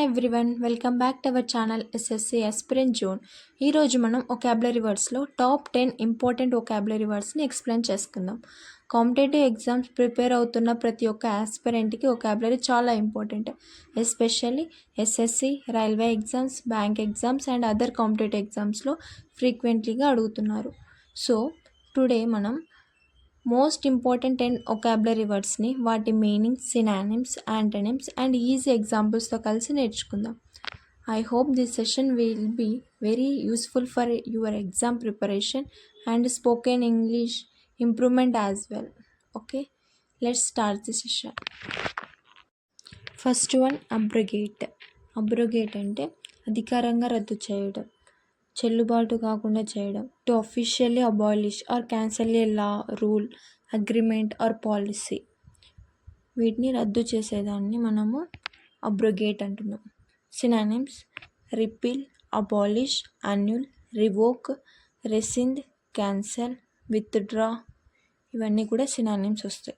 Everyone, welcome back to our channel SSC aspirant zone. ఈరోజు మనం vocabulary వర్డ్స్లో top 10 important vocabulary వర్డ్స్ని explain చేసుకుందాం. కాంపిటేటివ్ ఎగ్జామ్స్ ప్రిపేర్ అవుతున్న ప్రతి ఒక్క ఆస్పిరెంట్కి ఒకాబులరీ చాలా important. Especially SSC, railway exams, bank exams and other competitive ఎగ్జామ్స్లో ఫ్రీక్వెంట్లీగా అడుగుతున్నారు. సో టుడే మనం మోస్ట్ ఇంపార్టెంట్ 10 ఒకాబులరీ వర్డ్స్ని, వాటి meanings, synonyms, antonyms and easy ఎగ్జాంపుల్స్తో కలిసి నేర్చుకుందాం. I hope this session will be very useful for your exam preparation and spoken English improvement as well. Okay, let's start the session. First one, abrogate. Abrogate అంటే అధికారంగా రద్దు చేయడం, చెల్లుబాటు కాకుండా చేయడం. To officially abolish or cancel a law, rule, agreement or policy. వీటిని రద్దు చేసేదాన్ని మనము అబ్రోగేట్ అంటున్నాం. Synonyms: repeal, abolish, annul, revoke, rescind, cancel, withdraw. ఇవన్నీ కూడా సినానిమ్స్ వస్తాయి.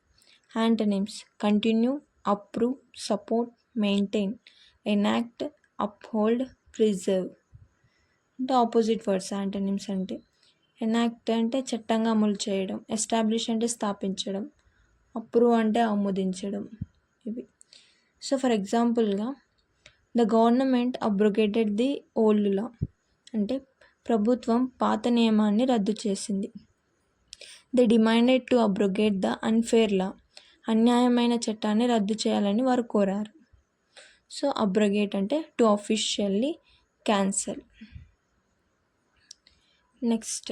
Antonyms: continue, approve, support, maintain, enact, uphold, preserve. అంటే ఆపోజిట్ వర్డ్స్ యాంటనిమ్స్ అంటే. ఎనాక్ట్ అంటే చట్టంగా అమలు చేయడం, ఎస్టాబ్లిష్ అంటే స్థాపించడం, అప్రూవ్ అంటే ఆమోదించడం. ఇవి. సో ఫర్ ఎగ్జాంపుల్గా, the government abrogated the old law అంటే ప్రభుత్వం పాత నియమాన్ని రద్దు చేసింది. They demanded to abrogate the unfair law, అన్యాయమైన చట్టాన్ని రద్దు చేయాలని వారు కోరారు. సో అబ్రోగేట్ అంటే to officially cancel. Next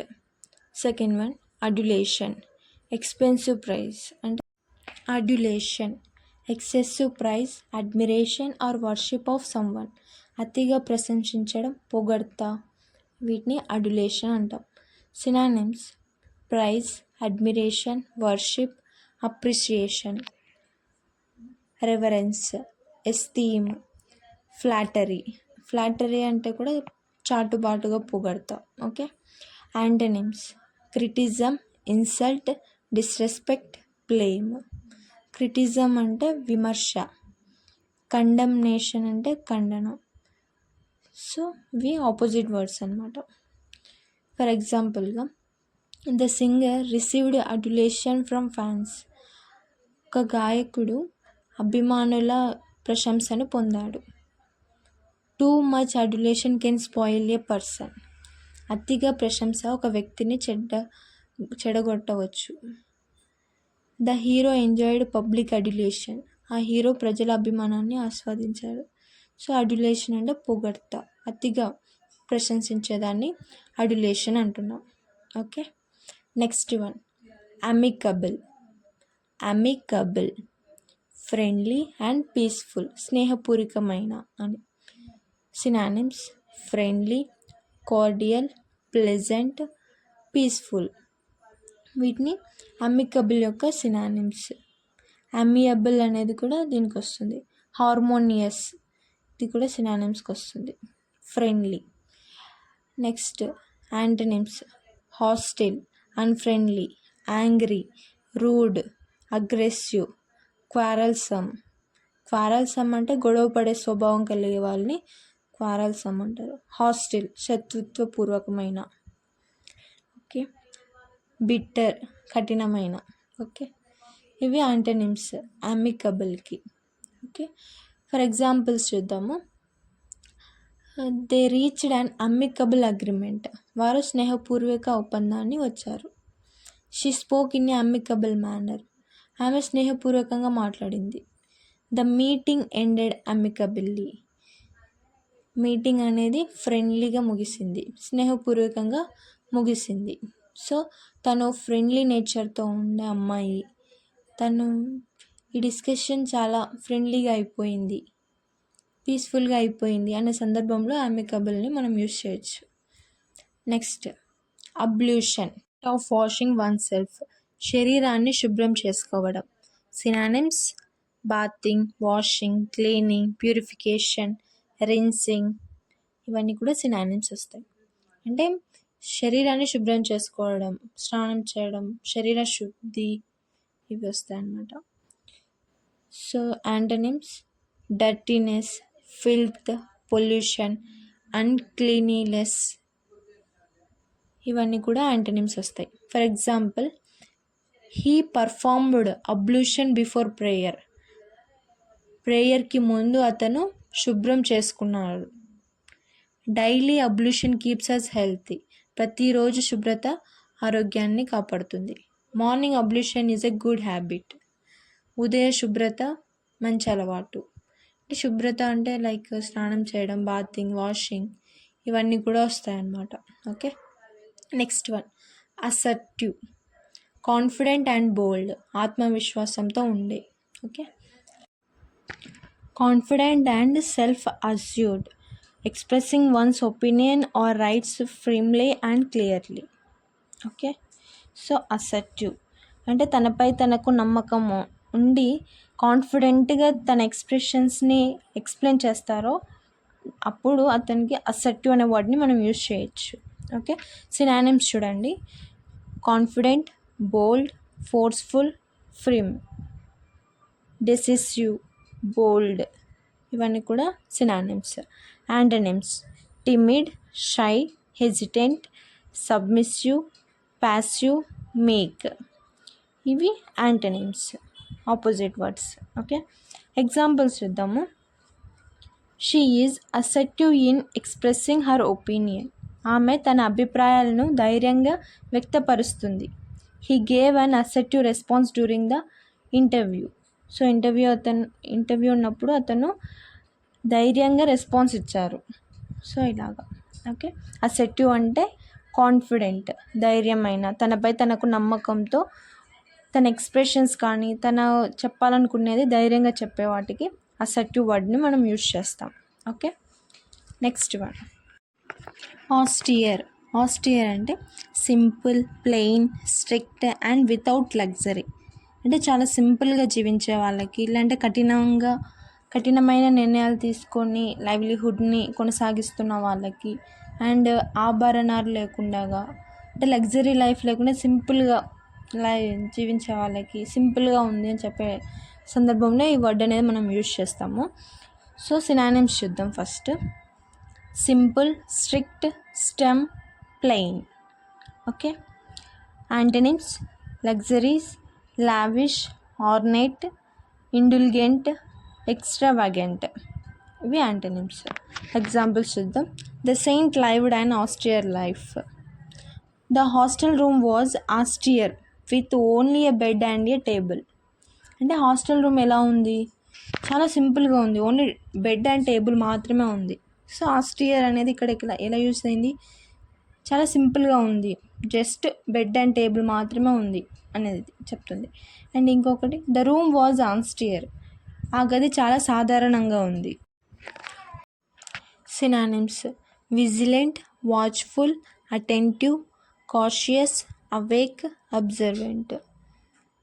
second one, adulation. Expensive praise అంటే adulation, excessive praise, admiration or worship of someone. అతిగా ప్రశంసించడం, పొగడ్త. వీటిని అడ్యులేషన్ అంటాం. Synonyms: praise, admiration, worship, appreciation, reverence, esteem, flattery. Flattery అంటే కూడా చాటుబాటుగా పొగడతాం. Okay. Antonyms: criticism, insult, disrespect, blame. Criticism అంటే విమర్శ, కండమ్నేషన్ అంటే ఖండనం. సో ఇవి ఆపోజిట్ వర్డ్స్ అన్నమాట. ఫర్ ఎగ్జాంపుల్గా, the singer received adulation from fans. ఒక గాయకుడు అభిమానుల ప్రశంసను పొందాడు. Too much adulation can spoil a person. అతిగా ప్రశంస ఒక వ్యక్తిని చెడగొట్టవచ్చు. The hero enjoyed public adulation. ఆ హీరో ప్రజల అభిమానాన్ని ఆస్వాదించాడు. సో అడ్యులేషన్ అంటే పొగడ్త, అతిగా ప్రశంసించేదాన్ని అడ్యులేషన్ అంటున్నాం. Okay. Next one, amicable. Amicable, friendly and peaceful, స్నేహపూర్వకమైన అని. Synonyms: friendly, cordial, pleasant, peaceful. వీటిని అమికబుల్ యొక్క సినానిమ్స్. అమియబుల్ అనేది కూడా దీనికి వస్తుంది. హార్మోనియస్, ఇది కూడా సినానిమ్స్కి వస్తుంది. Friendly. Next antonyms: hostile, unfriendly, angry, rude, aggressive, quarrelsome. Quarrelsome అంటే గొడవ పడే స్వభావం కలిగే వాళ్ళని క్వారల్సమ్ అంటారు. హాస్టిల్, శత్రుత్వపూర్వకమైన. ఓకే. బిట్టర్, కఠినమైన. ఓకే. ఇవి యాంటనిమ్స్ అమికబుల్కి. ఓకే. ఫర్ ఎగ్జాంపుల్స్ చూద్దాము. They reached an amicable agreement. వారు స్నేహపూర్వక ఒప్పందాన్ని వచ్చారు. She spoke in a amicable manner. ఆమె స్నేహపూర్వకంగా మాట్లాడింది. The meeting ended amicably. Meeting అనేది ఫ్రెండ్లీగా ముగిసింది, స్నేహపూర్వకంగా ముగిసింది. సో తను ఫ్రెండ్లీ నేచర్తో ఉండే అమ్మాయి, తను ఈ డిస్కషన్ చాలా ఫ్రెండ్లీగా అయిపోయింది, పీస్ఫుల్గా అయిపోయింది అనే సందర్భంలో అమికబుల్ని మనం యూస్ చేయొచ్చు. Next, ablution of washing one self. శరీరాన్ని శుభ్రం చేసుకోవడం. Synonyms: bathing, washing, cleaning, purification, rinsing. ఇవన్నీ కూడా సినానిమ్స్ వస్తాయి. అంటే శరీరాన్ని శుభ్రం చేసుకోవడం, స్నానం చేయడం, శరీర శుద్ధి, ఇవి వస్తాయి అన్నమాట. So antonyms: dirtiness, filth, pollution, uncleanliness, ఇవన్నీ కూడా యాంటనిమ్స్ వస్తాయి. For example, he performed ablution before prayer. ప్రేయర్కి ముందు అతను శుభ్రం చేసుకున్నాడు. Daily ablution keeps us healthy. ప్రతిరోజు శుభ్రత ఆరోగ్యాన్ని కాపాడుతుంది. Morning ablution is a good habit. ఉదయ శుభ్రత మంచి అలవాటు. అంటే శుభ్రత అంటే లైక్ స్నానం చేయడం, బాతింగ్, వాషింగ్, ఇవన్నీ కూడా వస్తాయన్నమాట. Okay, next one assertive. Confident and bold, ఆత్మవిశ్వాసంతో ఉండే. Okay, confident and self assured, expressing one's opinion or rights firmly and clearly. Okay, so assertive అంటే తనపై తనకు నమ్మకము ఉండి కాన్ఫిడెంట్గా తన ఎక్స్ప్రెషన్స్ని ఎక్స్ప్లెయిన్ చేస్తారో అప్పుడు అతనికి అసర్టివ్ అనే వర్డ్ని మనం యూజ్ చేయొచ్చు. ఓకే, సినానిమ్స్ చూడండి. Confident, bold, forceful, firm, decisive, bold, ఇవన్నీ కూడా synonyms. Antonyms timid, shy, hesitant, submissive, passive, meek, ఇవి antonyms, opposite words. Okay, examples చూద్దాము. She is assertive in expressing her opinion. ఆమె తన అభిప్రాయాలను ధైర్యంగా వ్యక్తపరుస్తుంది. He gave an assertive response during the interview. So interview ఉన్నప్పుడు అతను ధైర్యంగా రెస్పాన్స్ ఇచ్చారు. సో ఇలాగా. ఓకే, అసర్టివ్ అంటే కాన్ఫిడెంట్, ధైర్యమైన, తనపై తనకు నమ్మకంతో తన ఎక్స్ప్రెషన్స్ కానీ తన చెప్పాలనుకునేది ధైర్యంగా చెప్పే వాటికి అసర్టివ్ వర్డ్ని మనం యూజ్ చేస్తాం. Okay, next one austere. Austere అంటే simple, plain, strict and without luxury. అంటే చాలా సింపుల్గా జీవించే వాళ్ళకి, ఇలాంటి కఠినమైన నిర్ణయాలు తీసుకొని లైవ్లీహుడ్ని కొనసాగిస్తున్న వాళ్ళకి, అండ్ ఆభరణాలు లేకుండా, అంటే లగ్జరీ లైఫ్ లేకుండా సింపుల్గా జీవించే వాళ్ళకి, సింపుల్గా ఉంది అని చెప్పే సందర్భంలో ఈ వర్డ్ అనేది మనం యూజ్ చేస్తాము. సో సినానిమ్స్ చూద్దాం. First simple, strict, stern, plain. Okay, antonyms luxuries, lavish, ornate, indulgent, extravagant, ఇవి యాంటనిమ్స్. ఎగ్జాంపుల్స్ చూద్దాం. The saint lived an austere life. The hostel room was austere with only a bed and a table. అంటే hostel room ఎలా ఉంది, చాలా సింపుల్గా ఉంది, only bed and table మాత్రమే ఉంది. సో ఆస్టియర్ అనేది ఇక్కడ ఎలా యూజ్ అయింది, చాలా సింపుల్గా ఉంది, జస్ట్ బెడ్ అండ్ టేబుల్ మాత్రమే ఉంది అనేది చెప్తుంది. అండ్ ఇంకొకటి ద రూమ్ వాజ్ ఆస్టియర్, ఆ గది చాలా సాధారణంగా ఉంది. Synonyms vigilant, watchful, attentive, cautious, awake, observant.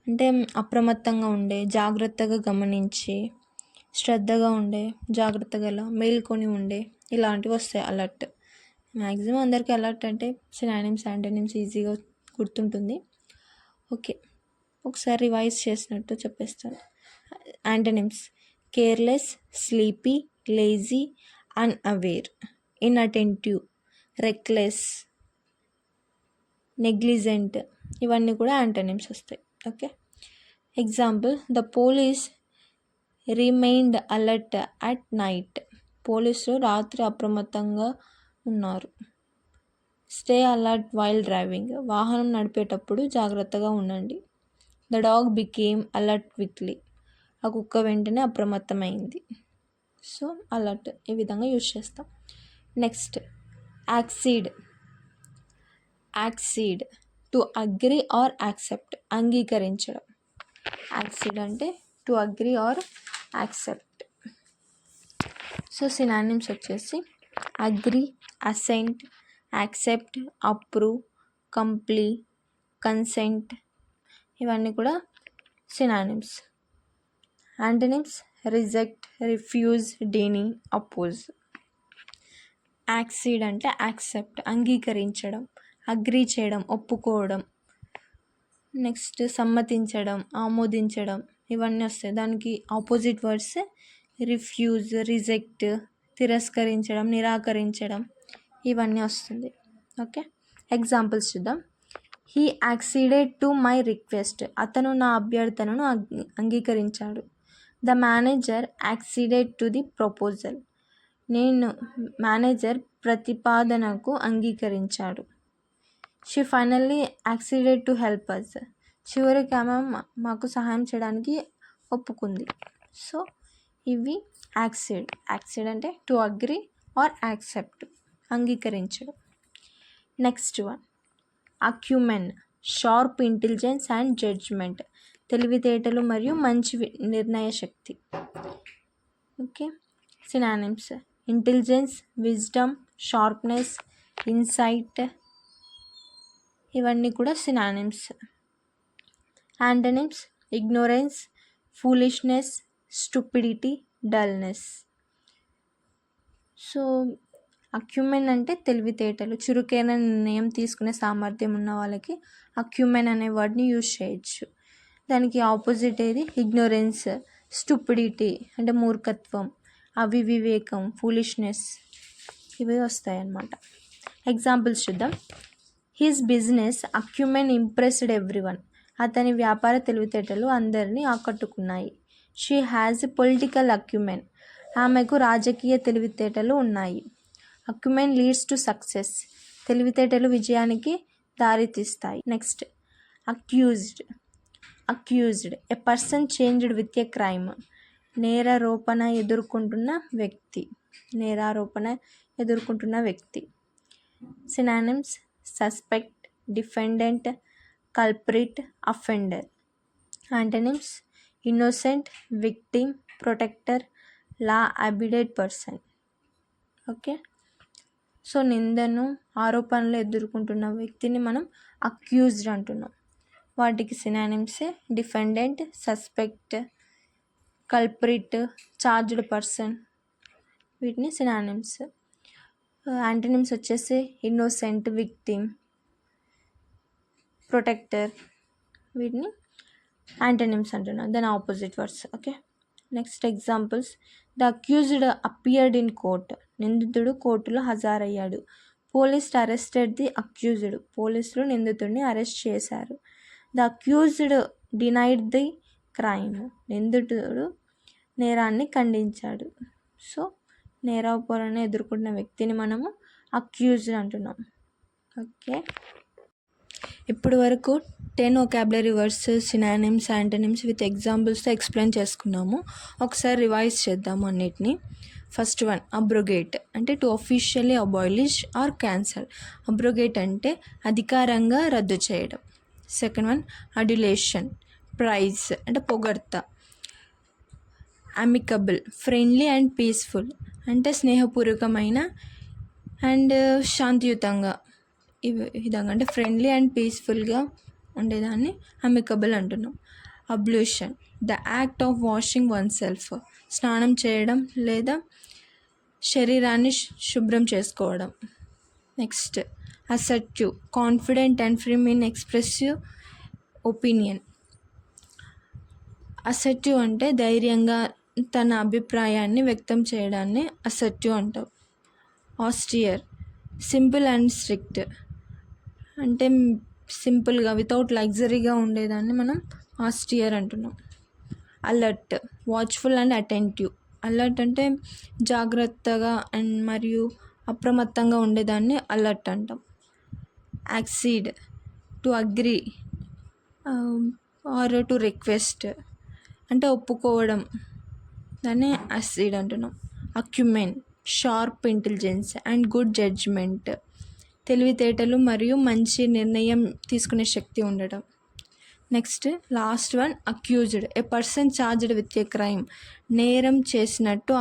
అంటే అప్రమత్తంగా ఉండే, జాగ్రత్తగా గమనించి, శ్రద్ధగా ఉండే, జాగ్రత్త గల, మేల్కొని ఉండే, ఇలాంటివి వస్తాయి. అలర్ట్, మ్యాక్సిమం అందరికీ అలర్ట్ అంటే సినానిమ్స్, యాంటనిమ్స్ ఈజీగా గుర్తుంటుంది. ఓకే, ఒకసారి రివైజ్ చేసినట్టు చెప్పేస్తాను. Antonyms careless, sleepy, lazy, unaware, inattentive, reckless, negligent, ఇవన్నీ కూడా యాంటనిమ్స్ వస్తాయి. Okay, example the police remained alert at night. పోలీసులు రాత్రి అప్రమత్తంగా ఉన్నారు. స్టే అలర్ట్ వైల్ డ్రైవింగ్, వాహనం నడిపేటప్పుడు జాగ్రత్తగా ఉండండి. The dog became alert quickly, ఆ కుక్క వెంటనే అప్రమత్తమైంది. సో అలర్ట్ ఈ విధంగా యూజ్ చేస్తాం. Next accede. Accede to agree or accept, అంగీకరించడం. యాక్సీడ్ అంటే to agree or accept. So synonyms వచ్చేసి agree, assent, accept, approve, comply, consent, ఇవన్నీ కూడా synonyms. Antonyms reject, refuse, deny, oppose. Accede అంటే యాక్సెప్ట్, అంగీకరించడం, అగ్రీ చేయడం, ఒప్పుకోవడం, నెక్స్ట్ సమ్మతించడం, ఆమోదించడం, ఇవన్నీ వస్తాయి. దానికి ఆపోజిట్ వర్డ్స్ రిఫ్యూజ్, రిజెక్ట్, తిరస్కరించడం, నిరాకరించడం ఇవన్నీ వస్తుంది. ఓకే, ఎగ్జాంపుల్స్ చూద్దాం. He acceded to my request, అతను నా అభ్యర్థనను అంగీకరించాడు. The manager acceded to the proposal, manager ప్రతిపాదనకు అంగీకరించాడు. She finally acceded to help us, చివరికి ఆమె మాకు సహాయం చేయడానికి ఒప్పుకుంది. సో ఇవి యాక్సీడ్ అంటే టు అగ్రీ ఆర్ యాక్సెప్ట్, అంగీకరించడం. Next one acumen, sharp intelligence and judgement, తెలివితేటలు మరియు మంచి నిర్ణయ శక్తి. Okay, synonyms intelligence, wisdom, sharpness, insight ఇవన్నీ కూడా synonyms. Antonyms ignorance, foolishness, stupidity, dullness. So acumen అంటే తెలివితేటలు, చురుకైన నిర్ణయం తీసుకునే సామర్థ్యం ఉన్న వాళ్ళకి అక్యుమెన్ అనే వర్డ్ని యూజ్ చేయొచ్చు. దానికి ఆపోజిట్ ఏది ఇగ్నోరెన్స్, స్టూపిడిటీ అంటే మూర్ఖత్వం, అవివేకం, ఫూలిష్నెస్ ఇవి వస్తాయి అన్నమాట. ఎగ్జాంపుల్స్ చూద్దాం. His business acumen impressed everyone, అతని వ్యాపార తెలివితేటలు అందరినీ ఆకట్టుకున్నాయి. షీ హ్యాజ్ పొలిటికల్ అక్యుమెన్, ఆమెకు రాజకీయ తెలివితేటలు ఉన్నాయి. అక్యుమెన్ లీడ్స్ టు సక్సెస్, తెలివితేటలు విజయానికి దారితీస్తాయి. Next accused a person charged with a crime, నేరారోపణ ఎదుర్కొంటున్న వ్యక్తి. Synonyms suspect, defendant, culprit, offender. Antonyms innocent, victim, protector, law abiding person. Okay, so నిందను, ఆరోపణలు ఎదుర్కొంటున్న వ్యక్తిని మనం అక్యూజ్డ్ అంటున్నాం. వాటికి సినానిమ్సే defendant, suspect, culprit, charged person, వీటిని సినానిమ్స్. యాంటనిమ్స్ వచ్చేసి ఇన్నోసెంట్, విక్టిమ్, ప్రొటెక్టర్, వీటిని యాంటనిమ్స్ అంటున్నాం, దాని opposite words. Okay, next examples. The accused appeared in court, నిందితుడు కోర్టులో హాజరయ్యాడు. పోలీస్ అరెస్టెడ్ ది అక్యూజ్డ్, పోలీసులు నిందితుడిని అరెస్ట్ చేశారు. The accused denied the crime, నిందితుడు నేరాన్ని ఖండించాడు. సో నేరారోపణ ఎదుర్కొంటున్న వ్యక్తిని మనము అక్యూజ్డ్ అంటున్నాం. ఓకే, ఇప్పటి వరకు 10 vocabulary words, synonyms, antonyms with ఎగ్జాంపుల్స్తో ఎక్స్ప్లెయిన్ చేసుకున్నాము. ఒకసారి రివైజ్ చేద్దాము అన్నిటిని. ఫస్ట్ వన్ అబ్రోగేట్ అంటే to officially abolish or cancel, abrogate అంటే అధికారంగా రద్దు చేయడం. సెకండ్ వన్ అడ్యులేషన్, ప్రైజ్ అంటే పొగడ్త. అమికబుల్, ఫ్రెండ్లీ అండ్ పీస్ఫుల్ అంటే స్నేహపూర్వకమైన అండ్ శాంతియుతంగా, ఈ విధంగా అంటే ఫ్రెండ్లీ అండ్ పీస్ఫుల్గా ఉండేదాన్ని అమికబుల్ అంటున్నాం. Ablution the act of washing one self, స్నానం చేయడం లేదా శరీరాన్ని శుభ్రం చేసుకోవడం. Next assertive, confident and firm in expressive opinion. Assertive అంటే ధైర్యంగా తన అభిప్రాయాన్ని వ్యక్తం చేయడాన్ని అసర్టివ్ అంటాం. ఆస్టియర్, సింపుల్ అండ్ స్ట్రిక్ట్ అంటే సింపుల్గా వితౌట్ లగ్జరీగా ఉండేదాన్ని మనం ఆస్టియర్ అంటున్నాం. Alert, watchful and attentive. Alert అంటే జాగ్రత్తగా అండ్ మరియు అప్రమత్తంగా ఉండేదాన్ని అలర్ట్ అంటాం. Accede, to agree or to request అంటే ఒప్పుకోవడం, దాన్ని అసీడ్ అంటున్నాం. Acumen, sharp intelligence and good judgement, తెలివితేటలు మరియు మంచి నిర్ణయం తీసుకునే శక్తి ఉండడం. Next last one accused, a person charged with a crime, నేరం చేసినట్టు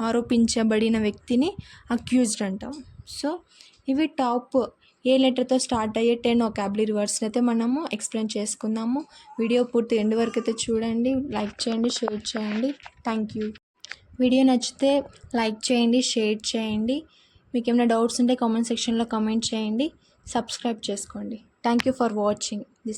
ఆరోపించబడిన వ్యక్తిని అక్యూజ్డ్ అంటాం. సో ఇవి టాప్ ఏ లెటర్తో స్టార్ట్ అయ్యే 10 వొకాబులరీ వర్డ్స్ని అయితే మనము ఎక్స్ప్లెయిన్ చేసుకుందాము. వీడియో పూర్తి ఎండ్ వరకు అయితే చూడండి, లైక్ చేయండి, షేర్ చేయండి. Thank you. వీడియో నచ్చితే లైక్ చేయండి, షేర్ చేయండి. మీకు ఏమైనా డౌట్స్ ఉంటే కామెంట్ సెక్షన్లో కామెంట్ చేయండి. సబ్స్క్రైబ్ చేసుకోండి. Thank you for watching this.